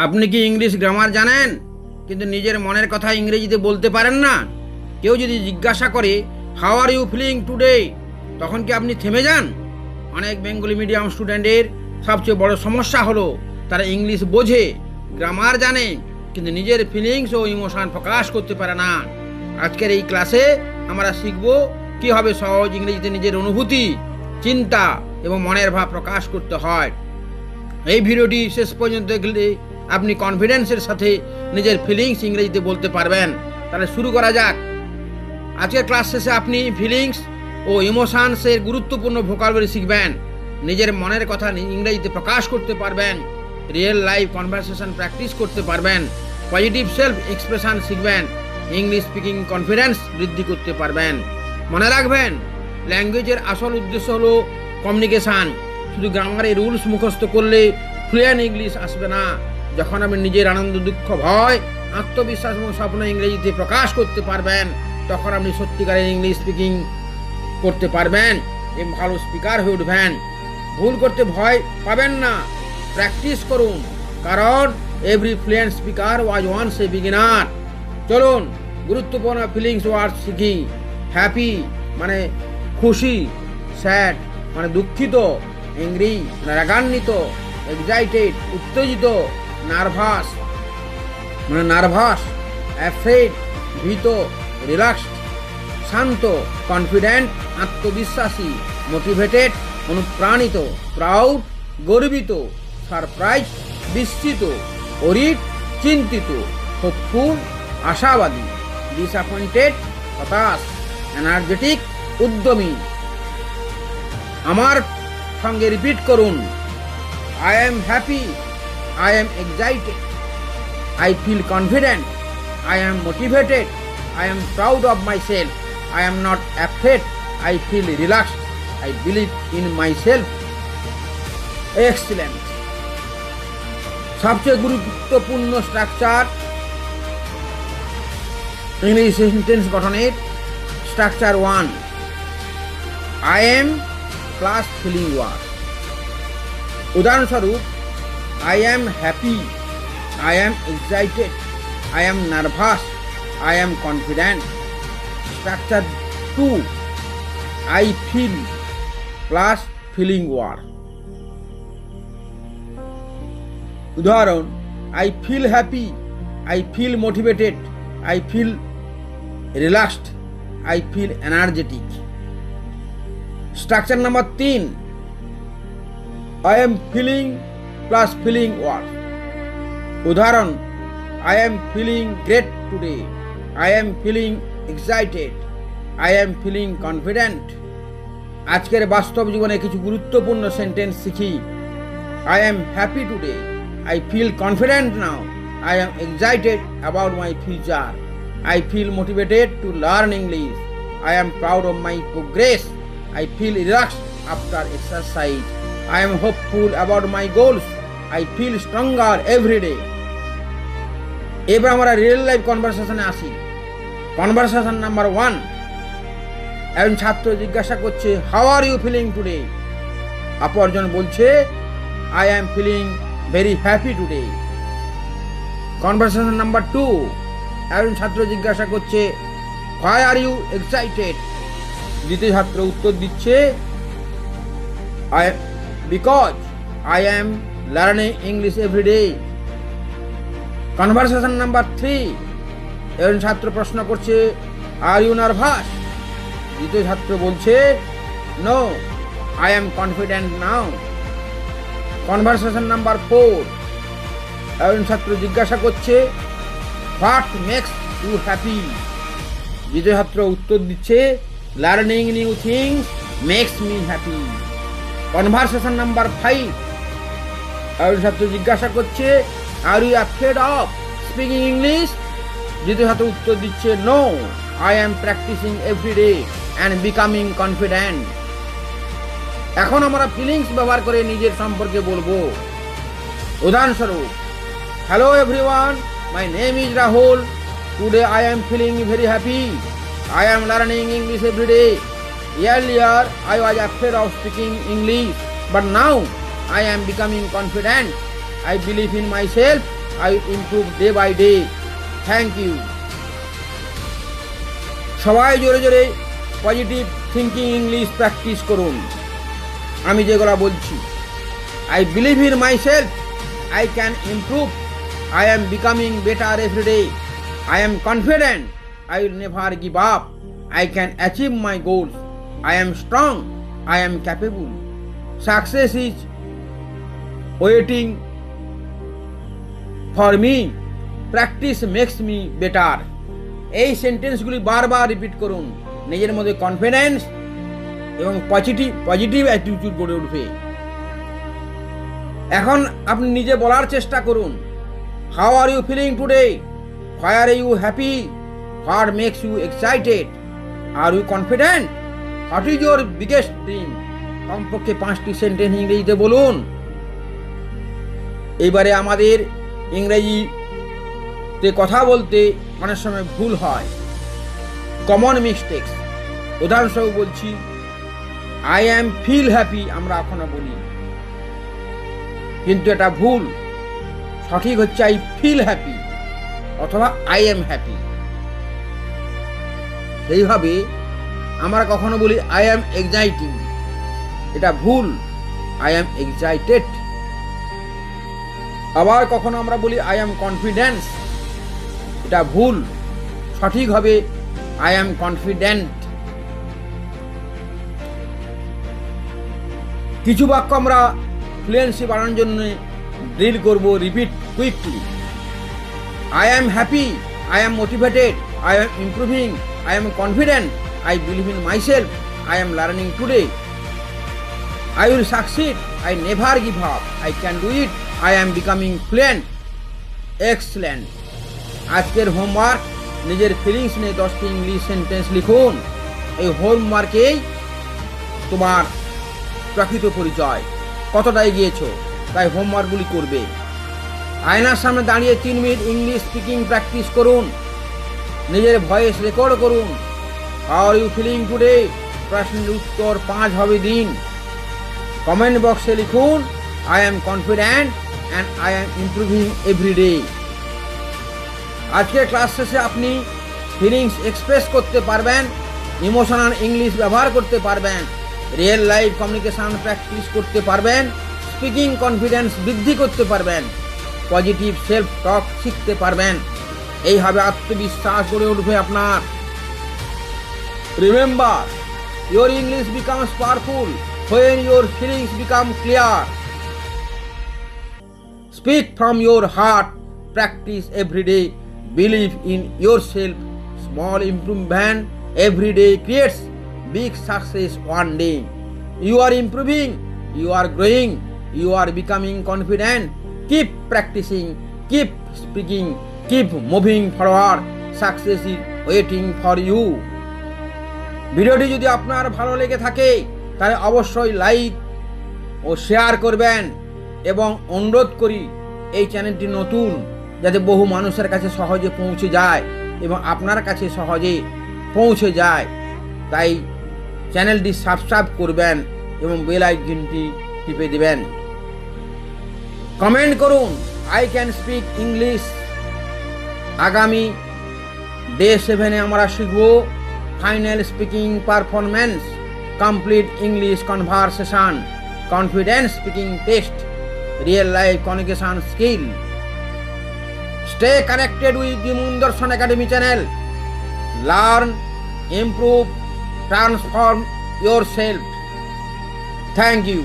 আপনি কি English grammar জানেন কিন্তু নিজের মনের কথা ইংরেজিতে বলতে পারেন না? কেউ যদি জিজ্ঞাসা করে how are you feeling today, তখন কি আপনি থেমে যান? অনেক বেঙ্গলি মিডিয়াম স্টুডেন্টের সবচেয়ে বড় সমস্যা হলো তারা ইংলিশ বোঝে, গ্রামার জানে, কিন্তু নিজের ফিলিংস ও ইমোশন প্রকাশ করতে পারে না। আজকের এই ক্লাসে আমরা শিখব কীভাবে সহজ ইংরেজিতে নিজের অনুভূতি, চিন্তা এবং মনের ভাব প্রকাশ করতে হয়। এই ভিডিওটি শেষ পর্যন্ত দেখলে আপনি কনফিডেন্সের সাথে নিজের ফিলিংস ইংরেজিতে বলতে পারবেন। তাহলে শুরু করা যাক। আজকের ক্লাস শেষে আপনি ফিলিংস ও ইমোশনসের গুরুত্বপূর্ণ ভোকাবুলারি শিখবেন, নিজের মনের কথা ইংরেজিতে প্রকাশ করতে পারবেন, রিয়েল লাইফ কনভারসেশন প্র্যাকটিস করতে পারবেন, পজিটিভ সেলফ এক্সপ্রেশন শিখবেন, ইংলিশ স্পিকিং কনফিডেন্স বৃদ্ধি করতে পারবেন। মনে রাখবেন, ল্যাঙ্গুয়েজের আসল উদ্দেশ্য হলো কমিউনিকেশান। শুধু গ্রামারের রুলস মুখস্থ করলে ফ্লুয়েন্ট ইংলিশ আসবে না। যখন আপনি নিজের আনন্দ, দুঃখ, ভয়, আত্মবিশ্বাস এবং স্বপ্ন ইংরেজিতে প্রকাশ করতে পারবেন, তখন আপনি সত্যিকারের ইংলিশ স্পিকিং করতে পারবেন এবং ভালো স্পিকার হয়ে উঠবেন। ভুল করতে ভয় পাবেন না, প্র্যাকটিস করুন, কারণ every fluent speaker was once a beginner. চলুন গুরুত্বপূর্ণ ফিলিংস ওয়ার্ড শিখি। হ্যাপি মানে খুশি, স্যাড মানে দুঃখিত, অ্যাংরি মানে রাগান্বিত, এক্সাইটেড উত্তেজিত, নার্ভাস মানে নার্ভাস, অ্যাফ্রেড ভীত, রিল্যাক্সড শান্ত, কনফিডেন্ট আত্মবিশ্বাসী, মোটিভেটেড অনুপ্রাণিত, প্রাউড গর্বিত, সারপ্রাইজ বিস্মিত, ওরিড চিন্তিত, হোপফুল আশাবাদী, ডিসঅ্যাপয়েন্টেড হতাশ, এনার্জেটিক উদ্যমী। আমার সঙ্গে রিপিট করুন। I am happy, I am excited, I feel confident, I am motivated, I am proud of myself, I am not afraid, I feel relaxed, I believe in myself. Excellent. সবচেয়ে গুরুত্বপূর্ণ structure English sentence গঠনের structure 1, I am plus feeling word. উদাহরণস্বরূপ, I am happy, I am excited, I am nervous, I am confident. Structure 2, I feel plus feeling word. উদাহরণ, I feel happy, I feel motivated, I feel relaxed, I feel energetic. Structure number 3, I am feeling plus feeling word. উদাহরণ, I am feeling great today, I am feeling excited, I am feeling confident. আজকের বাস্তব জীবনে কিছু গুরুত্বপূর্ণ sentence শিখি। I am happy today, I feel confident now, I am excited about my future, I feel motivated to learn English, I am proud of my progress, I feel relaxed after exercise, I am hopeful about my goals, I feel stronger every day. এবার আমরা real life কনভারসেশনে আসি। Conversation number 1, একজন ছাত্র জিজ্ঞাসা করছে how are you feeling today. অপরজন বলছে I am feeling very happy today. Conversation number 2, একজন ছাত্র জিজ্ঞাসা করছে হোয়াই আর ইউ এক্সাইটেড। দ্বিতীয় ছাত্র উত্তর দিচ্ছে because I am learning English every day. Conversation number 3, একজন ছাত্র প্রশ্ন করছে আর ইউ নার্ভাস। দ্বিতীয় ছাত্র বলছে no, I am confident now. Conversation number 4, একজন ছাত্র জিজ্ঞাসা করছে হোয়াট মেক্স ইউ হ্যাপি। দ্বিতীয় ছাত্র উত্তর দিচ্ছে learning new things makes me happy. Conversation number 5, একজন ছাত্র জিজ্ঞাসা করছে are you afraid of speaking English. দ্বিতীয় ছাত্র উত্তর দিচ্ছে no, I am practicing every day and becoming confident. এখন আমরা ফিলিংস ব্যবহার করে নিজের সম্পর্কে বলবো। উদাহরণস্বরূপ, hello everyone, my name is Rahul, today I am feeling very happy, I am learning English every day, earlier I was afraid of speaking English, but now I am becoming confident, I believe in myself, I will improve day by day. Thank you. সবাই জোরে জোরে positive thinking English practice করুন। আমি যেগুলো বলছি, I believe in myself. I can improve. I am becoming better every day. I am confident. I will never give up. I can achieve my goals. I am strong. I am capable. Success is waiting for me. Practice makes me better. এই সেন্টেন্সগুলি বারবার repeat করুন। নিজের মধ্যে confidence এবং positive attitude গড়ে উঠবে। এখন আপনি নিজে বলার চেষ্টা করুন। How are you feeling today? Why are you happy? What makes you excited? Are you confident? What is your biggest dream? কমপক্ষে 5টি সেন্টেন্স ইংরেজিতে বলুন। এইবারে আমাদের ইংরেজিতে কথা বলতে অনেক সময় ভুল হয়, কমন মিস্টেক্স। উদাহরণস্বরূপ বলছি, আই অ্যাম ফিল হ্যাপি আমরা এখনো বলি, কিন্তু এটা ভুল। সঠিক হচ্ছে আই ফিল হ্যাপি অথবা আই এম হ্যাপি। সেইভাবে আমরা কখনো বলি আই অ্যাম এক্সাইটিং, এটা ভুল, আই অ্যাম এক্সাইটেড। আবার কখনো আমরা বলি আই অ্যাম কনফিডেন্স, এটা ভুল। সঠিক হবে আই অ্যাম কনফিডেন্ট। কিছু বাক্য আমরা ফ্লুয়েন্সি বাড়ানোর জন্য ড্রিল করব, repeat quickly. I am happy, I am motivated, I am improving, I am confident, I believe in myself, I am learning today, I will succeed, I never give up, I can do it, I am becoming fluent. Excellent. আজকের homework, নিজের feelings নিয়ে 10টি English sentence লিখুন। এই হোমওয়ার্কেই তোমার প্রকৃত পরিচয়, কতটা এগিয়েছো, তাই হোমওয়ার্কগুলি করবে। আয়নার সামনে দাঁড়িয়ে 3 মিনিট ইংলিশ স্পিকিং প্র্যাকটিস করুন। নিজের ভয়েস রেকর্ড করুন। How are you feeling today? প্রশ্নের উত্তর 5 ভাবে দিন। কমেন্ট বক্সে লিখুন, I am confident and I am improving every day. আজকের ক্লাস শেষে আপনি ফিলিংস এক্সপ্রেস করতে পারবেন, ইমোশনাল ইংলিশ ব্যবহার করতে পারবেন, রিয়েল লাইফ কমিউনিকেশন প্র্যাকটিস করতে পারবেন, স্পিকিং কনফিডেন্স বৃদ্ধি করতে পারবেন, পজিটিভ সেলফ টক শিখতে পারবেন। এইভাবে আত্মবিশ্বাস গড়ে উঠবে আপনার। Remember, your English becomes powerful when your feelings become clear. Speak from your heart. Practice every day. Believe in yourself. Small improvement every day creates big success one day. You are improving. You are growing. You are becoming confident. Keep practicing. Keep speaking. Keep moving forward. Success is waiting for you. ভিডিওটি যদি আপনার ভালো লেগে থাকে তাহলে অবশ্যই like ও share করবেন, এবং অনুরোধ করি এই চ্যানেলটি নতুন, যাতে বহু মানুষের কাছে সহজে পৌঁছে যায় এবং আপনার কাছে সহজে পৌঁছে যায়। তাই চ্যানেলটি সাবস্ক্রাইব করবেন এবং বেল আইকনটি টিপে দেবেন। কমেন্ট করুন, আই ক্যান স্পিক ইংলিশ। আগামী ডে 7-এ আমরা শিখব final speaking performance, complete English conversation, confidence speaking test, real life communication skill. Stay connected with the Moondarshan Academy channel. Learn, improve, transform yourself. Thank you.